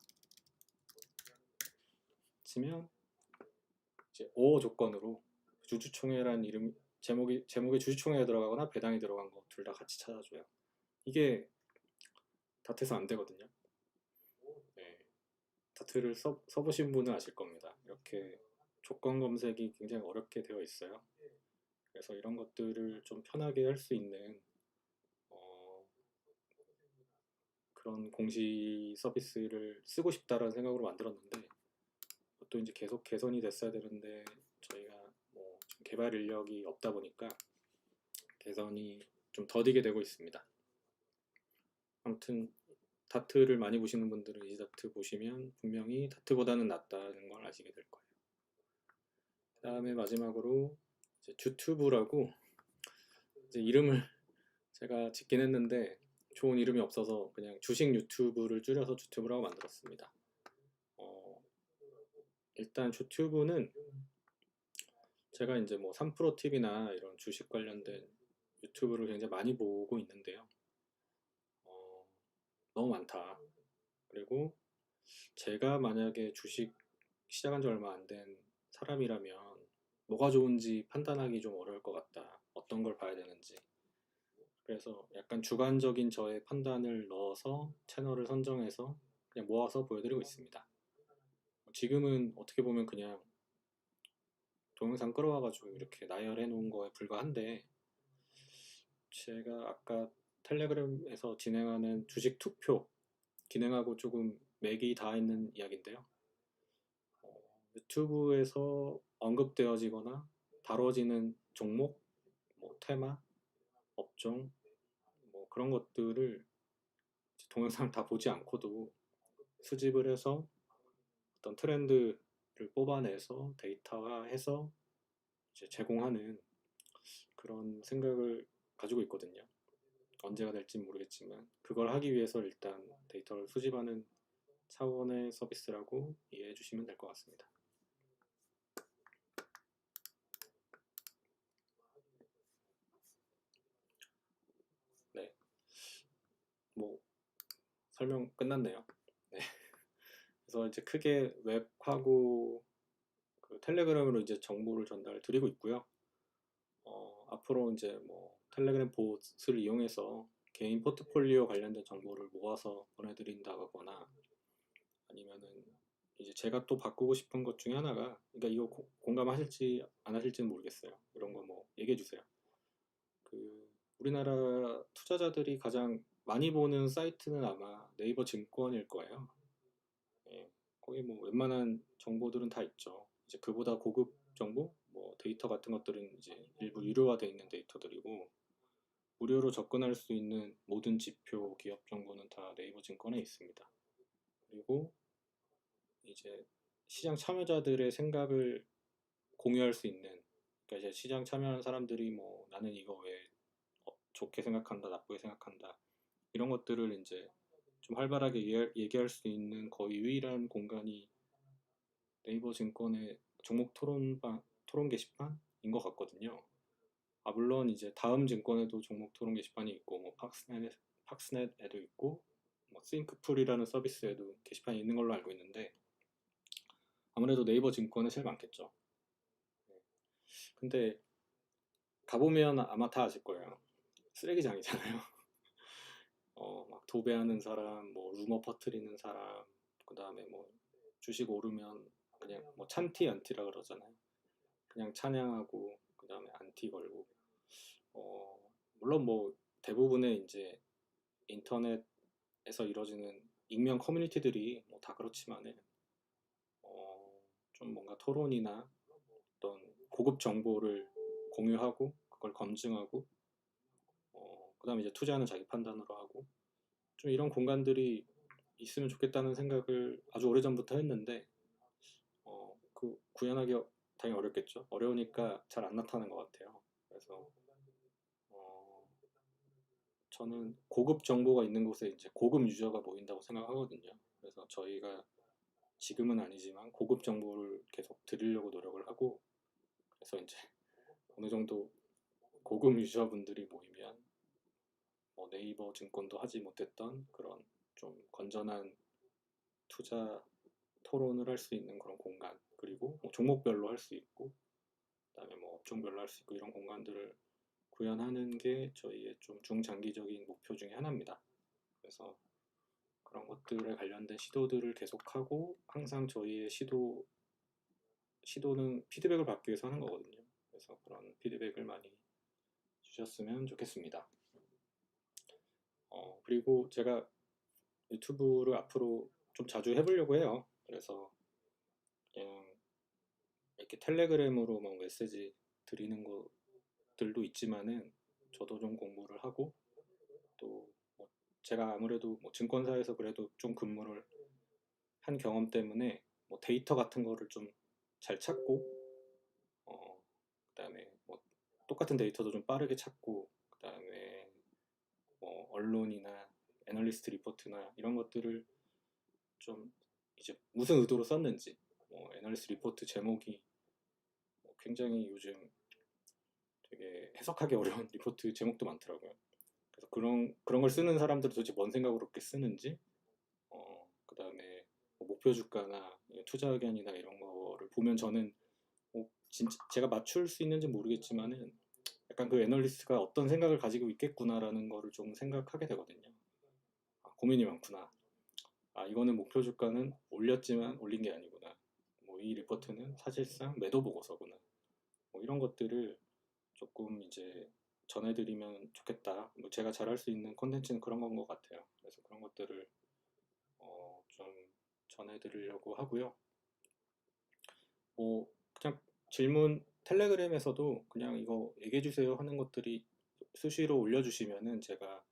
치면 이제 5 조건으로 주주총회란 이름 제목에 주주총회가 들어가거나 배당이 들어간 거 둘 다 같이 찾아줘요. 이게 다트에서 안 되거든요. 네. 다트를 써보신 분은 아실 겁니다. 이렇게 조건 검색이 굉장히 어렵게 되어 있어요. 그래서 이런 것들을 좀 편하게 할 수 있는 그런 공시 서비스를 쓰고 싶다라는 생각으로 만들었는데 또 이제 계속 개선이 됐어야 되는데 저희가 뭐 개발 인력이 없다 보니까 개선이 좀 더디게 되고 있습니다. 아무튼 다트를 많이 보시는 분들은 이지다트 보시면 분명히 다트보다는 낫다는 걸 아시게 될 거예요. 그 다음에 마지막으로 이제 주튜브라고 이제 이름을 제가 짓긴 했는데 좋은 이름이 없어서 그냥 주식 유튜브를 줄여서 주튜브라고 만들었습니다. 일단 주튜브는 제가 이제 뭐 3프로 TV나 이런 주식 관련된 유튜브를 굉장히 많이 보고 있는데요. 어, 너무 많다. 그리고 제가 만약에 주식 시작한 지 얼마 안 된 사람이라면 뭐가 좋은지 판단하기 좀 어려울 것 같다. 어떤 걸 봐야 되는지. 그래서 약간 주관적인 저의 판단을 넣어서 채널을 선정해서 그냥 모아서 보여드리고 있습니다. 지금은 어떻게 보면 그냥 동영상 끌어와가지고 이렇게 나열해 놓은 거에 불과한데, 제가 아까 텔레그램에서 진행하는 주식 투표 기능하고 조금 맥이 닿아 있는 이야기인데요. 유튜브에서 언급되어지거나 다뤄지는 종목, 뭐 테마, 업종, 뭐 그런 것들을 동영상을 다 보지 않고도 수집을 해서 어떤 트렌드를 뽑아내서 데이터화해서 이제 제공하는 그런 생각을 가지고 있거든요. 언제가 될지 모르겠지만 그걸 하기 위해서 일단 데이터를 수집하는 차원의 서비스라고 이해해 주시면 될 것 같습니다. 네, 뭐 설명 끝났네요. 네. 그래서 이제 크게 웹하고 그 텔레그램으로 이제 정보를 전달 드리고 있고요. 앞으로 이제 뭐 텔레그램 봇을 이용해서 개인 포트폴리오 관련된 정보를 모아서 보내드린다거나 아니면은 이제 제가 또 바꾸고 싶은 것 중에 하나가, 그러니까 이거 공감하실지 안 하실지는 모르겠어요. 이런 거 뭐 얘기해 주세요. 그 우리나라 투자자들이 가장 많이 보는 사이트는 아마 네이버 증권일 거예요. 예, 거기 뭐 웬만한 정보들은 다 있죠. 이제 그보다 고급 정보, 뭐 데이터 같은 것들은 이제 일부 유료화되어 있는 데이터들이고, 무료로 접근할 수 있는 모든 지표, 기업 정보는 다 네이버 증권에 있습니다. 그리고 이제 시장 참여자들의 생각을 공유할 수 있는, 그러니까 이제 시장 참여하는 사람들이 뭐 나는 이거 왜 좋게 생각한다, 나쁘게 생각한다, 이런 것들을 이제 좀 활발하게 얘기할 수 있는 거의 유일한 공간이 네이버 증권의 종목 토론 게시판인 것 같거든요. 아, 물론 이제 다음 증권에도 종목 토론 게시판이 있고, 뭐 팍스넷에도 있고, 뭐 싱크풀이라는 서비스에도 게시판이 있는 걸로 알고 있는데, 아무래도 네이버 증권에 제일 많겠죠. 근데 가보면 아마 다 아실 거예요. 쓰레기장이잖아요. 막 도배하는 사람, 뭐 루머 퍼뜨리는 사람, 그 다음에 뭐 주식 오르면 그냥 뭐 찬티 안티라 그러잖아요. 그냥 찬양하고 그 다음에 안티 걸고. 물론 뭐 대부분의 이제 인터넷에서 이루어지는 익명 커뮤니티들이 뭐 다 그렇지만은 좀 뭔가 토론이나 어떤 고급 정보를 공유하고 그걸 검증하고, 그다음에 이제 투자는 자기 판단으로 하고, 좀 이런 공간들이 있으면 좋겠다는 생각을 아주 오래전부터 했는데, 그 구현하기 당연히 어렵겠죠. 어려우니까 잘 안 나타나는 것 같아요. 그래서 어, 저는 고급 정보가 있는 곳에 이제 고급 유저가 모인다고 생각하거든요. 그래서 저희가 지금은 아니지만 고급 정보를 계속 드리려고 노력을 하고, 그래서 이제 어느 정도 고급 유저분들이 모이면 뭐 네이버 증권도 하지 못했던 그런 좀 건전한 투자 토론을 할 수 있는 그런 공간, 그리고 뭐 종목별로 할 수 있고, 그다음에 뭐 업종별로 할 수 있고, 이런 공간들을 구현하는 게 저희의 좀 중장기적인 목표 중에 하나입니다. 그래서 그런 것들에 관련된 시도들을 계속하고, 항상 저희의 시도는 피드백을 받기 위해서 하는 거거든요. 그래서 그런 피드백을 많이 주셨으면 좋겠습니다. 그리고 제가 유튜브를 앞으로 좀 자주 해보려고 해요. 그래서 그냥 이렇게 텔레그램으로 뭐 메시지 드리는 것들도 있지만은, 저도 좀 공부를 하고, 또뭐 제가 아무래도 뭐 증권사에서 그래도 좀 근무를 한 경험 때문에 뭐 데이터 같은 거를 좀 잘 찾고, 그다음에 뭐 똑같은 데이터도 좀 빠르게 찾고, 그다음에 뭐 언론이나 애널리스트 리포트나 이런 것들을 좀 이제 무슨 의도로 썼는지, 애널리스트 리포트 제목이 굉장히 요즘 되게 해석하기 어려운 리포트 제목도 많더라고요. 그래서 그런 걸 쓰는 사람들은 도대체 뭔 생각으로 그렇게 쓰는지, 그다음에 목표 주가나 투자 의견이나 이런 거를 보면 저는 진짜 제가 맞출 수 있는지 모르겠지만은 약간 그 애널리스트가 어떤 생각을 가지고 있겠구나라는 거를 좀 생각하게 되거든요. 고민이 많구나. 이거는 목표 주가는 올렸지만 올린 게 아니구나. 이 리포트는 사실상 매도 보고서구나. 이런 것들을 조금 이제 전해드리면 좋겠다. 제가 잘할 수 있는 콘텐츠는 그런 건 것 같아요. 그래서 그런 것들을 좀 전해드리려고 하고요. 그냥 질문 텔레그램에서도 그냥 이거 얘기해주세요 하는 것들이 수시로 올려주시면은 제가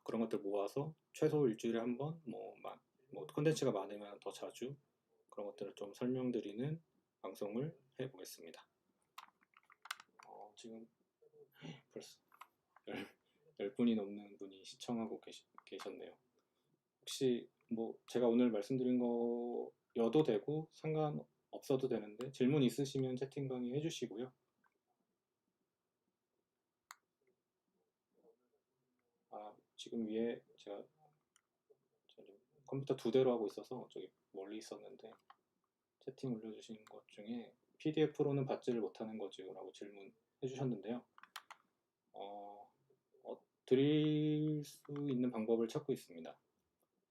그런 것들 모아서 최소 일주일에 한 번, 콘텐츠가 많으면 더 자주 그런 것들을 좀 설명드리는 방송을 해보겠습니다. 지금 벌써 10분이 넘는 분이 시청하고 계셨네요. 혹시 제가 오늘 말씀드린 거여도 되고 상관없어도 되는데 질문 있으시면 채팅방에 해주시고요. 지금 위에 제가 컴퓨터 2대로 하고 있어서 저기 멀리 있었는데 채팅 올려주신 것 중에 PDF로는 받지를 못하는 거죠 라고 질문해 주셨는데요. 드릴 수 있는 방법을 찾고 있습니다.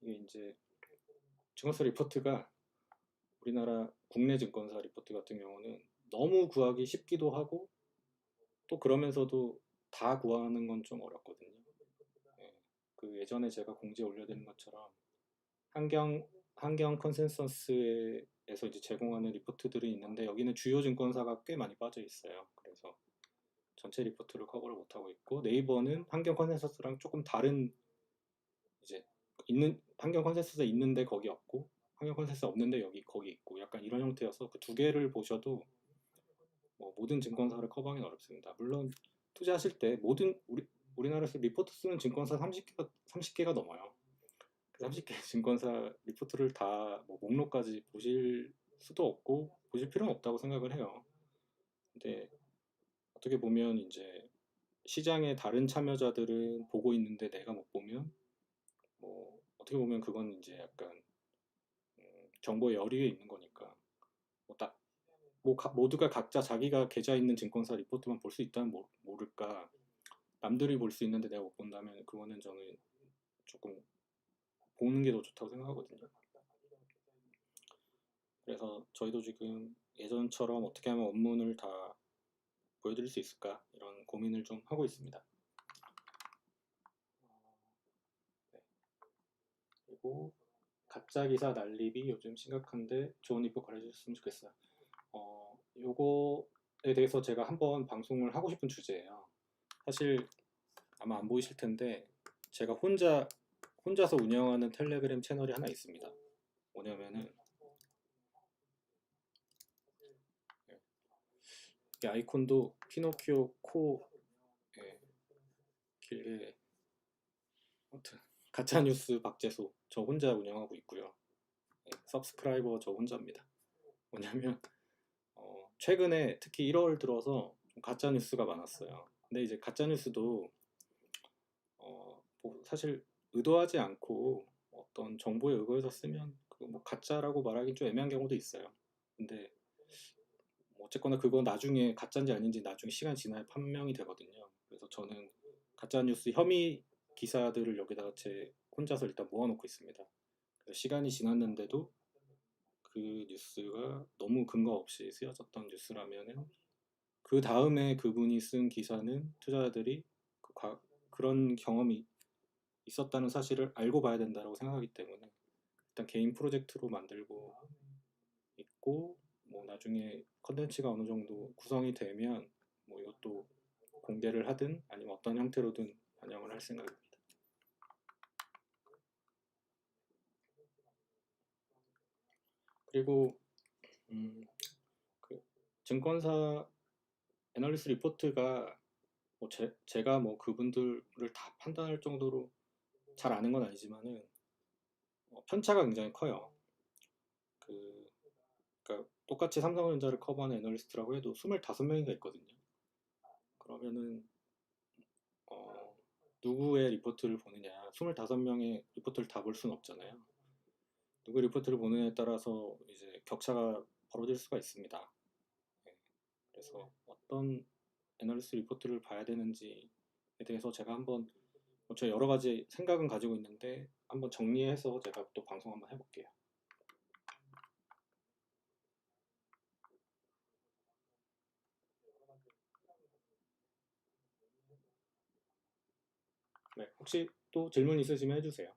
이게 이제 증권사 리포트가 우리나라 국내 증권사 리포트 같은 경우는 너무 구하기 쉽기도 하고 또 그러면서도 다 구하는 건 좀 어렵거든요. 그 예전에 제가 공지에 올려드린 것처럼 환경 컨센서스에서 이제 제공하는 리포트들이 있는데 여기는 주요 증권사가 꽤 많이 빠져 있어요. 그래서 전체 리포트를 커버를 못하고 있고 네이버는 환경 컨센서스랑 조금 다른 이제 환경 컨센서스 있는데 거기 없고 환경 컨센서스 없는데 거기 있고 약간 이런 형태여서 그 두 개를 보셔도 모든 증권사를 커버하기는 어렵습니다. 물론 투자하실 때 우리나라에서 리포트 쓰는 증권사 30개가 넘어요. 30개 증권사 리포트를 다 목록까지 보실 수도 없고 보실 필요는 없다고 생각을 해요. 근데 어떻게 보면 이제 시장의 다른 참여자들은 보고 있는데 내가 못 보면 어떻게 보면 그건 이제 약간 정보의 열의에 있는 거니까 모두가 각자 자기가 계좌 있는 증권사 리포트만 볼 수 있다면 모를까 남들이 볼 수 있는데 내가 못 본다면 그거는 저는 조금 보는 게 더 좋다고 생각하거든요. 그래서 저희도 지금 예전처럼 어떻게 하면 원문을 다 보여드릴 수 있을까 이런 고민을 좀 하고 있습니다. 네. 그리고 가짜 기사 난립이 요즘 심각한데 좋은 리포트 가르쳐줬으면 좋겠어요. 요거에 대해서 제가 한번 방송을 하고 싶은 주제예요. 사실 아마 안 보이실 텐데 제가 혼자서 운영하는 텔레그램 채널이 하나 있습니다. 뭐냐면은 이 아이콘도 피노키오 코 길게 아무튼 가짜뉴스 박재소 저 혼자 운영하고 있고요. 서브스크라이버 저 혼자입니다. 뭐냐면 최근에 특히 1월 들어서 좀 가짜뉴스가 많았어요. 근데 이제 가짜뉴스도 사실 의도하지 않고 어떤 정보에 의거해서 쓰면 가짜라고 말하기 좀 애매한 경우도 있어요. 근데 어쨌거나 그거 나중에 가짜인지 아닌지 나중에 시간 지나야 판명이 되거든요. 그래서 저는 가짜뉴스 혐의 기사들을 여기다가 제 혼자서 일단 모아놓고 있습니다. 시간이 지났는데도 그 뉴스가 너무 근거 없이 쓰여졌던 뉴스라면은 그 다음에 그분이 쓴 기사는 투자자들이 그런 경험이 있었다는 사실을 알고 봐야 된다고 생각하기 때문에 일단 개인 프로젝트로 만들고 있고 나중에 컨텐츠가 어느 정도 구성이 되면 이것도 공개를 하든 아니면 어떤 형태로든 반영을 할 생각입니다. 그리고 그 증권사 애널리스트 리포트가 뭐 제가 뭐 그분들을 다 판단할 정도로 잘 아는 건 아니지만은 편차가 굉장히 커요. 그, 그러니까 똑같이 삼성전자를 커버하는 애널리스트라고 해도 25명인가 있거든요. 그러면은 누구의 리포트를 보느냐, 25명의 리포트를 다 볼 수는 없잖아요. 누구 리포트를 보느냐에 따라서 이제 격차가 벌어질 수가 있습니다. 네. 그래서 어떤 애널리스트 리포트를 봐야 되는지에 대해서 제가 한번 저 여러 가지 생각은 가지고 있는데 한번 정리해서 제가 또 방송 한번 해볼게요. 네, 혹시 또 질문 있으시면 해주세요.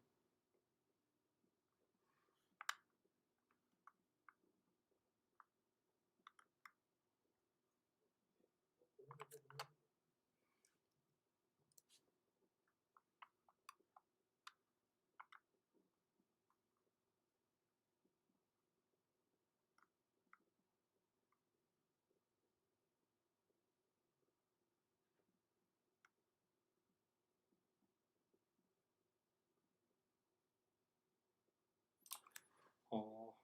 어,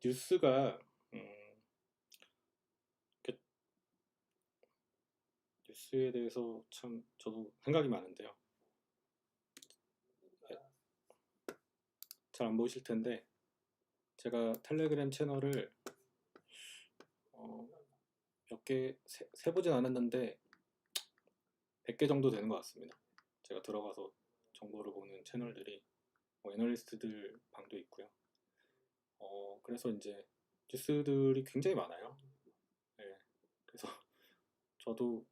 뉴스가 이렇게 뉴스에 대해서 참 저도 생각이 많은데요. 잘 안 보이실 텐데 제가 텔레그램 채널을 어, 몇 개 세보진 않았는데 100개 정도 되는 것 같습니다. 제가 들어가서 정보를 보는 채널들이 애널리스트들 방도 있고요. 그래서 이제 뉴스들이 굉장히 많아요. 네, 그래서 저도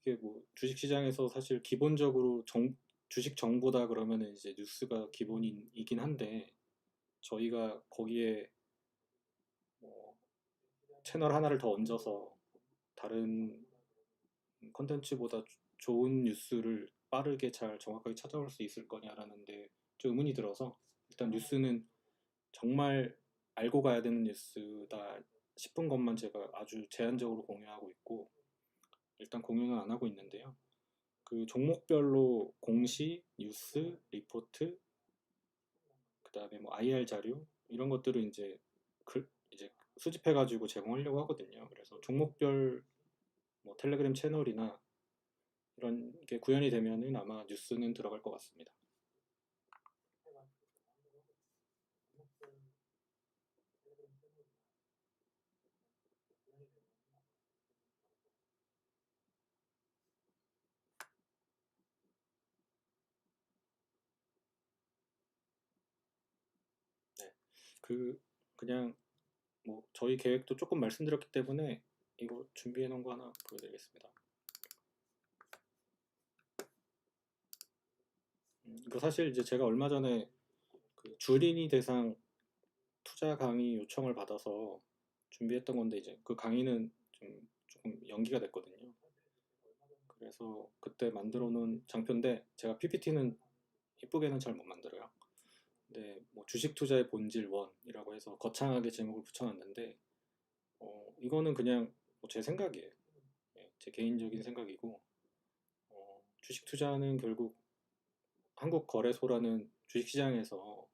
이게 뭐 주식시장에서 사실 기본적으로 주식 정보다 그러면은 이제 뉴스가 기본이긴 한데 저희가 거기에 뭐 채널 하나를 더 얹어서 다른 컨텐츠보다 좋은 뉴스를 빠르게 잘 정확하게 찾아올 수 있을 거냐라는데 좀 의문이 들어서 일단 뉴스는 정말 알고 가야 되는 뉴스다 싶은 것만 제가 아주 제한적으로 공유하고 있고 일단 공유는 안 하고 있는데요. 그 종목별로 공시, 뉴스, 리포트, 그다음에 뭐 IR 자료 이런 것들을 이제 수집해가지고 제공하려고 하거든요. 그래서 종목별 뭐 텔레그램 채널이나 이런 게 구현이 되면은 아마 뉴스는 들어갈 것 같습니다. 네. 그 그냥 뭐 저희 계획도 조금 말씀드렸기 때문에 이거 준비해 놓은 거 하나 보여드리겠습니다. 이거 사실 이제 제가 얼마 전에 그 주린이 대상 투자 강의 요청을 받아서 준비했던 건데 이제 그 강의는 좀 조금 연기가 됐거든요. 그래서 그때 만들어 놓은 장표인데 제가 PPT는 이쁘게는 잘 못 만들어요. 근데 뭐 주식 투자의 본질 1이라고 해서 거창하게 제목을 붙여놨는데 이거는 그냥 뭐제 생각이에요. 예, 제 개인적인 생각이고 주식 투자는 결국 한국 거래소라는 주식시장에서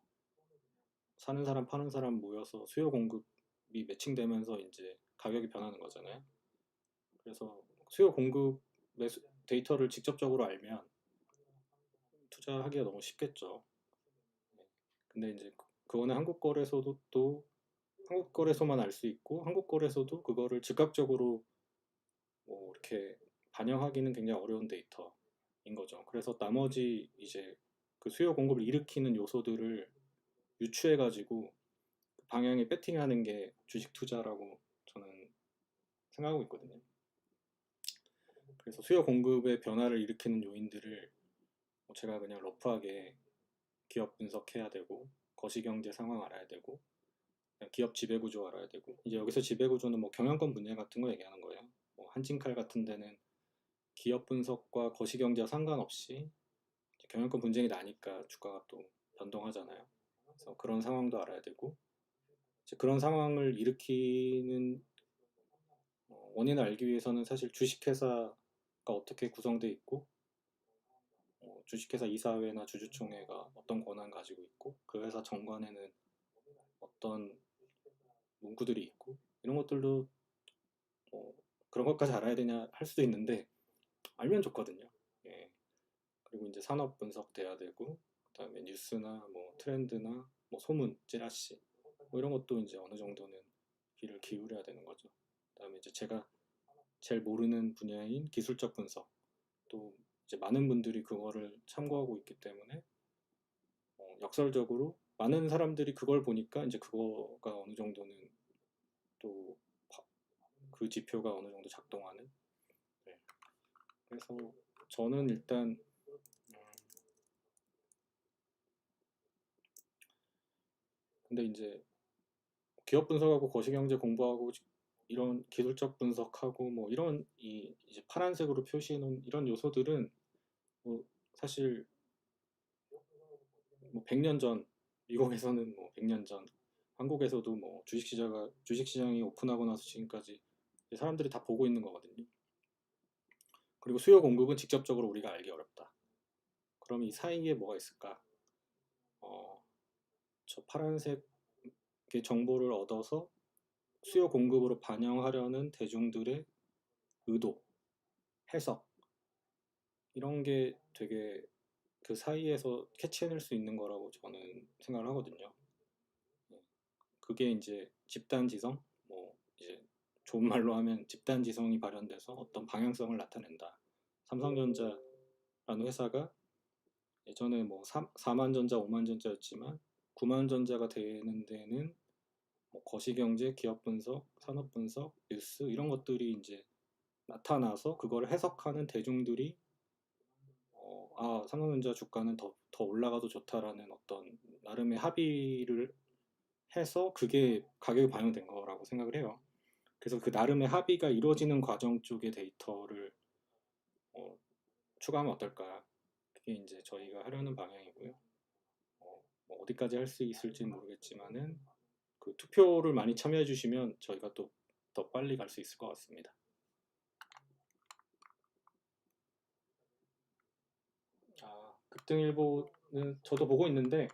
사는 사람 파는 사람 모여서 수요 공급이 매칭되면서 이제 가격이 변하는 거잖아요. 그래서 수요 공급 데이터를 직접적으로 알면 투자하기가 너무 쉽겠죠. 네. 근데 이제 그거는 한국 거래소도 또 한국 거래소만 알 수 있고 한국 거래소도 그거를 즉각적으로 뭐 이렇게 반영하기는 굉장히 어려운 데이터인 거죠. 그래서 나머지 이제 그 수요 공급을 일으키는 요소들을 유추해가지고 그 방향에 배팅하는 게 주식 투자라고 저는 생각하고 있거든요. 그래서 수요 공급의 변화를 일으키는 요인들을 뭐 제가 그냥 러프하게 기업 분석해야 되고 거시경제 상황 알아야 되고 기업 지배구조 알아야 되고 이제 여기서 지배구조는 뭐 경영권 분야 같은 거 얘기하는 거예요. 뭐 한진칼 같은 데는 기업 분석과 거시경제와 상관없이 경영권 분쟁이 나니까 주가가 또 변동하잖아요. 그래서 그런 상황도 알아야 되고 이제 그런 상황을 일으키는 원인을 알기 위해서는 사실 주식회사 어떻게 구성돼 있고 주식회사 이사회나 주주총회가 어떤 권한 가지고 있고 그 회사 정관에는 어떤 문구들이 있고 이런 것들도 뭐 그런 것까지 알아야 되냐 할 수도 있는데 알면 좋거든요. 예. 그리고 이제 산업 분석 돼야 되고 그다음에 뉴스나 뭐 트렌드나 뭐 소문, 찌라시 뭐 이런 것도 이제 어느 정도는 귀를 기울여야 되는 거죠. 그다음에 이제 제가 제일 모르는 분야인 기술적 분석 또 이제 많은 분들이 그거를 참고하고 있기 때문에 역설적으로 많은 사람들이 그걸 보니까 이제 그거가 어느 정도는 또 그 지표가 어느 정도 작동하는. 네. 그래서 저는 일단 근데 이제 기업 분석하고 거시경제 공부하고 이런 기술적 분석하고 뭐 이런 이제 파란색으로 표시해 놓은 이런 요소들은 뭐 사실 뭐 100년 전 미국에서는 뭐 100년 전 한국에서도 뭐 주식시장이 오픈하고 나서 지금까지 사람들이 다 보고 있는 거거든요. 그리고 수요 공급은 직접적으로 우리가 알기 어렵다. 그럼 이 사이에 뭐가 있을까? 어, 저 파란색의 정보를 얻어서 수요 공급으로 반영하려는 대중들의 의도, 해석 이런 게 되게 그 사이에서 캐치해낼 수 있는 거라고 저는 생각을 하거든요. 네. 그게 이제 집단지성, 뭐 이제 좋은 말로 하면 집단지성이 발현돼서 어떤 방향성을 나타낸다. 삼성전자라는 회사가 예전에 뭐 4만 전자, 5만 전자였지만 9만 전자가 되는 데는 뭐 거시경제, 기업 분석, 산업 분석, 뉴스 이런 것들이 이제 나타나서 그걸 해석하는 대중들이 삼성전자 주가는 더 올라가도 좋다라는 어떤 나름의 합의를 해서 그게 가격이 반영된 거라고 생각을 해요. 그래서 그 나름의 합의가 이루어지는 과정 쪽의 데이터를 어, 추가하면 어떨까? 그게 이제 저희가 하려는 방향이고요. 뭐 어디까지 할 수 있을지는 모르겠지만은 그 투표를 많이 참여해 주시면 저희가 또 더 빨리 갈 수 있을 것 같습니다. 급등일보는 저도 보고 있는데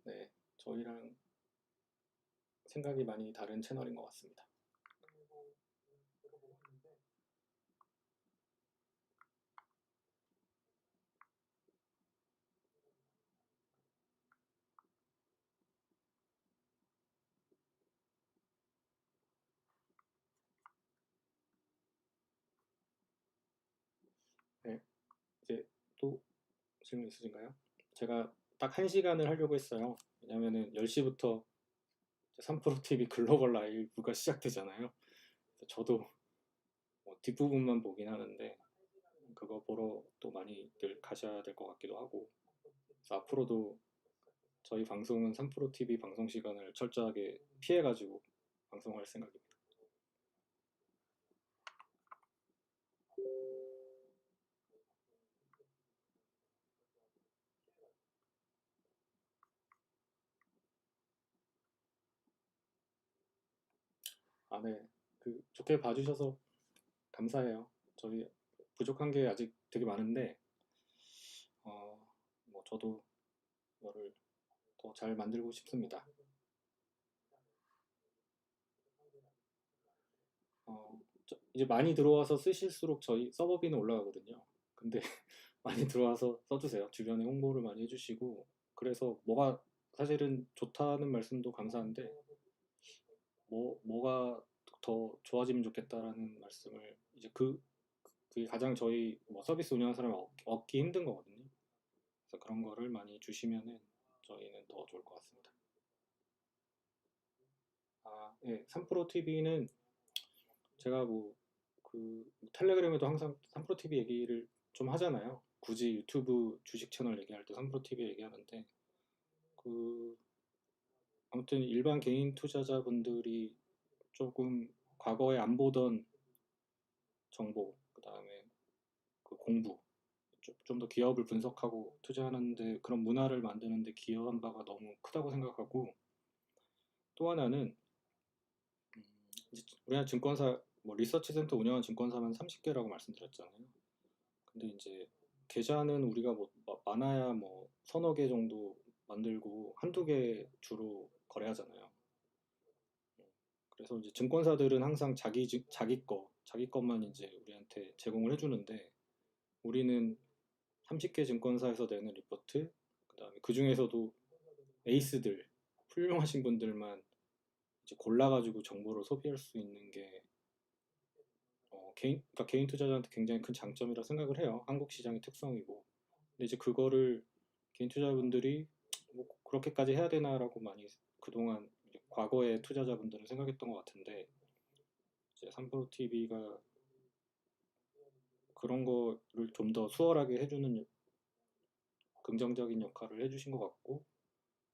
네, 저희랑 생각이 많이 다른 채널인 것 같습니다. 네, 이제 또 질문 있으신가요? 제가 딱 1시간을 하려고 했어요. 왜냐면은 10시부터 3프로TV 글로벌 라이브가 시작되잖아요. 저도 뒷부분만 보긴 하는데 그거 보러 또 많이들 가셔야 될 것 같기도 하고 앞으로도 저희 방송은 3프로TV 방송 시간을 철저하게 피해가지고 방송할 생각입니다. 네. 좋게 봐주셔서 감사해요. 저희 부족한 게 아직 되게 많은데, 뭐 저도 이거를 더 잘 만들고 싶습니다. 이제 많이 들어와서 쓰실수록 저희 서버비는 올라가거든요. 근데 많이 들어와서 써주세요. 주변에 홍보를 많이 해주시고, 그래서 뭐가 사실은 좋다는 말씀도 감사한데, 뭐가 더 좋아지면 좋겠다라는 말씀을 이제 그게 가장 저희 뭐 서비스 운영하는 사람이 얻기 힘든 거거든요. 그래서 그런 거를 많이 주시면은 저희는 더 좋을 것 같습니다. 예, 3프로 TV는 제가 텔레그램에도 항상 3프로 TV 얘기를 좀 하잖아요. 굳이 유튜브 주식 채널 얘기할 때 3프로 TV 얘기하는데 그 아무튼 일반 개인 투자자분들이 조금 과거에 안 보던 정보, 그다음에 그 공부, 좀 더 기업을 분석하고 투자하는데 그런 문화를 만드는데 기여한 바가 너무 크다고 생각하고 또 하나는 이제 우리나라 증권사 뭐 리서치 센터 운영하는 증권사만 30개라고 말씀드렸잖아요. 근데 이제 계좌는 우리가 뭐 많아야 뭐 서너 개 정도 만들고 한두 개 주로 거래하잖아요. 그래서 이제 증권사들은 항상 자기 것만 이제 우리한테 제공을 해주는데 우리는 30개 증권사에서 내는 리포트, 그다음에 그 중에서도 에이스들, 훌륭하신 분들만 이제 골라가지고 정보를 소비할 수 있는 게 그러니까 개인 투자자한테 굉장히 큰 장점이라 생각을 해요. 한국 시장의 특성이고. 근데 이제 그거를 개인 투자자분들이 뭐 그렇게까지 해야 되나라고 많이 그동안 이제 과거의 투자자분들은 생각했던 것 같은데 이제 삼프로 TV가 그런 거를 좀 더 수월하게 해주는 긍정적인 역할을 해주신 것 같고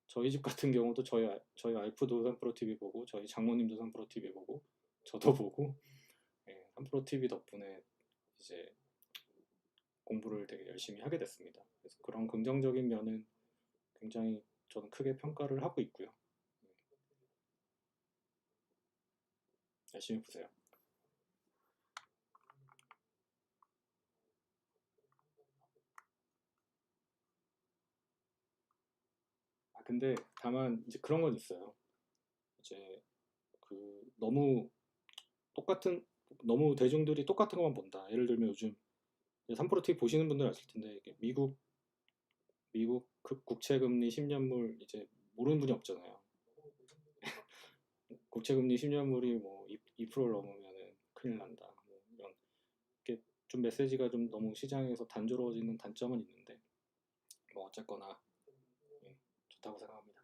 저희 집 같은 경우도 저희 와이프도 삼프로 TV 보고 저희 장모님도 삼프로 TV 보고 저도 보고 삼프로 TV 덕분에 이제 공부를 되게 열심히 하게 됐습니다. 그래서 그런 긍정적인 면은 굉장히 저는 크게 평가를 하고 있고요. 열심히 보세요. 아, 근데 다만 이제 그런 건 있어요. 이제 너무 똑같은 너무 대중들이 똑같은 것만 본다. 예를 들면 요즘 3프로 TV 보시는 분들 아실 텐데 이게 미국 국채금리 10년물 이제 모르는 분이 없잖아요. 국채금리 10년물이 뭐 2%를 넘으면은 큰일 난다. 뭐 이런 게 좀 메시지가 좀 너무 시장에서 단조로워지는 단점은 있는데 뭐 어쨌거나 예, 좋다고 생각합니다.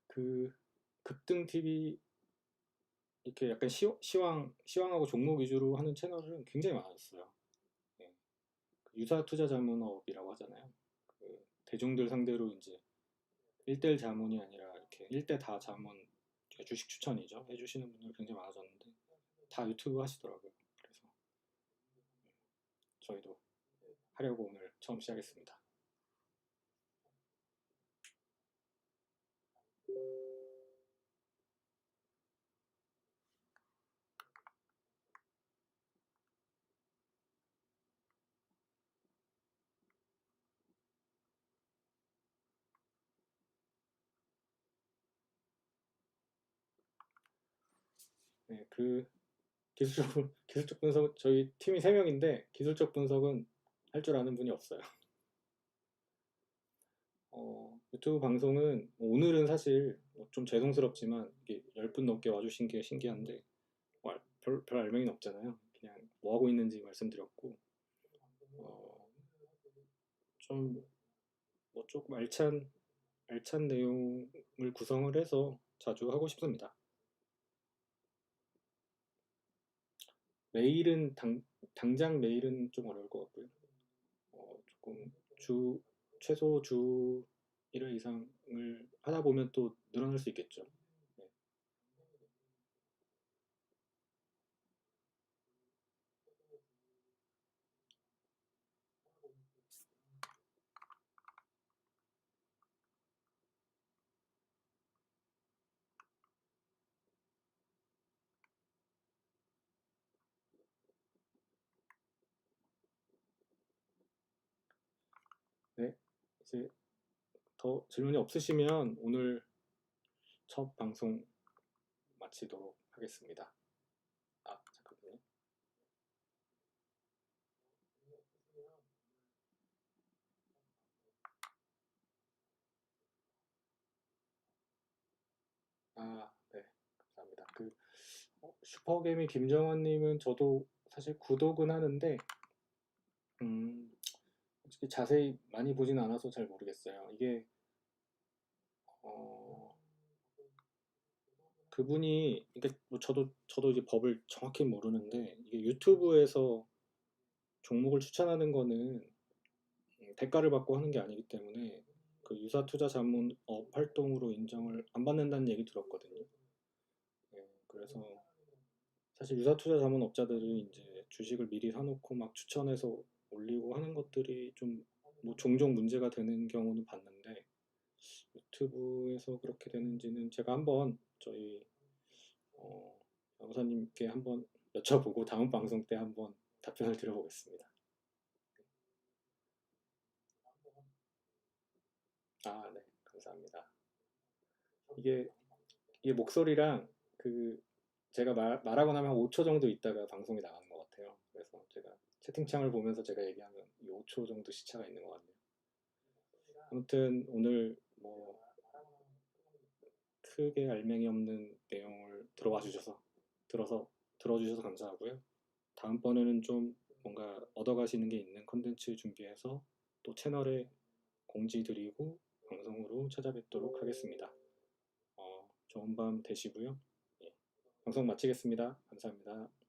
그 급등 TV 이렇게 약간 시황하고 종목 위주로 하는 채널은 굉장히 많았어요. 예, 그 유사 투자 자문업이라고 하잖아요. 그 대중들 상대로 이제 1대1 자문이 아니라 이렇게 1대 다 자문, 그러니까 주식 추천이죠. 해주시는 분들 굉장히 많아졌는데 다 유튜브 하시더라고요. 그래서 저희도 하려고 오늘 처음 시작했습니다. 네, 그 기술적 분석 저희 팀이 3명인데 기술적 분석은 할 줄 아는 분이 없어요. 유튜브 방송은 뭐 오늘은 사실 뭐좀 죄송스럽지만 이게 10분 넘게 와주신 게 신기한데 별 알맹이는 없잖아요. 그냥 뭐 하고 있는지 말씀드렸고 어, 좀 뭐 조금 알찬 내용을 구성을 해서 자주 하고 싶습니다. 메일은 당장 메일은 좀 어려울 것 같고요. 조금 최소 주 1회 이상을 하다 보면 또 늘어날 수 있겠죠. 네. 네. 이제 더 질문이 없으시면 오늘 첫 방송 마치도록 하겠습니다. 아, 잠깐만요. 아, 네. 감사합니다. 슈퍼개미 김정환님은 저도 사실 구독은 하는데, 음, 솔직히 자세히 많이 보진 않아서 잘 모르겠어요. 이게, 어, 그분이, 이게 뭐 저도 이제 법을 정확히 모르는데, 이게 유튜브에서 종목을 추천하는 거는 대가를 받고 하는 게 아니기 때문에, 그 유사투자 자문업 활동으로 인정을 안 받는다는 얘기 들었거든요. 네, 그래서 사실 유사투자 자문업자들은 이제 주식을 미리 사놓고 막 추천해서 올리고 하는 것들이 좀 뭐 종종 문제가 되는 경우는 봤는데 유튜브에서 그렇게 되는지는 제가 한번 저희 변호사님께 한번 여쭤보고 다음 방송 때 한번 답변을 드려보겠습니다. 아, 네, 감사합니다. 이게 이게 목소리랑 그 제가 말하고 나면 한 5초 정도 있다가 방송이 나가는 것 같아요. 그래서 제가 채팅창을 보면서 제가 얘기하면 이 5초 정도 시차가 있는 것 같네요. 아무튼 오늘 뭐 크게 알맹이 없는 내용을 들어주셔서 감사하고요. 다음번에는 좀 뭔가 얻어가시는 게 있는 컨텐츠 준비해서 또 채널에 공지 드리고 방송으로 찾아뵙도록 하겠습니다. 좋은 밤 되시고요. 예, 방송 마치겠습니다. 감사합니다.